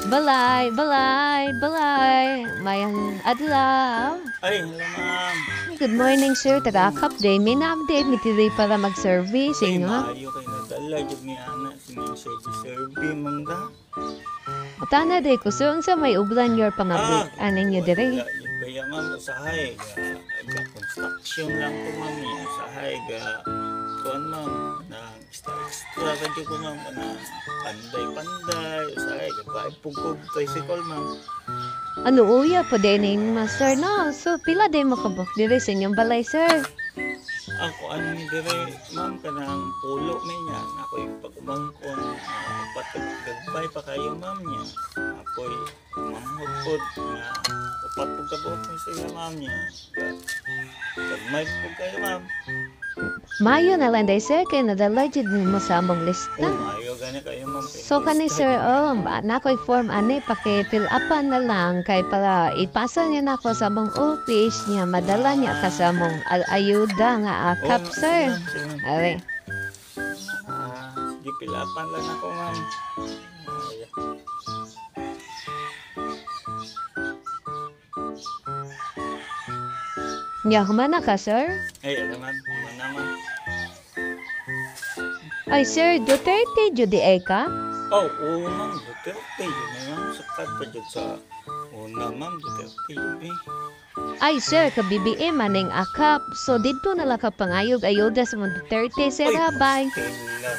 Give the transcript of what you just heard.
Balay, balay, balay. Mayan adlaw. Ay, hello ma'am. Good morning, sir. Tarakap day. May na-update. Mitiri para mag-service. Ay, Inyo, ha? maayo kayo nadala. Jud ni Ana. Sinang-serve mangga. Utana day ko. So, unsa may ublan your pangabit. Anin nyo dire? Kaya ma'am, usahay. Ga construction lang ko ma'am. Usahay. Kuan ma'am. Na extra radyo ko ma'am. Na panday-panday. Usahay. Ga pugkog tricycle ma'am. Ano uya pa din ni master no? So, pila day makabok dire sa inyong balay, sir? Ako ano ni dire ma'am kanang pulo may niya ako'y pagumangkon patagagbay pa kayo ma'am niya ako'y mamhod pod nga upat pug kabuok ni sila ma'am niya kagmay pug kayo ma'am. Mayo na lang day, sir. Kaya nadala dyan mo sa among lista. Maayo gani kayo ma'am. So kani sir, na ko'y form ani paki-fill upan na lang kay para ipasa niya na ako sa among office niya madala niya ka sa among ayuda nga akap sir. Are. Sige pilapan lang ako ma'am. Niya humana ka sir? Ay alam ma'am, naman. Ay sir, Duterte judi ay ka? Oh, oo ma'am, Duterte yun na ma'am sakat pa dyan sa una ma'am, Duterte yun eh. Ay sir, ka BBM maning akap. So dito na lang ka pangayog ayuda sa mga Duterte sir habay. Kailan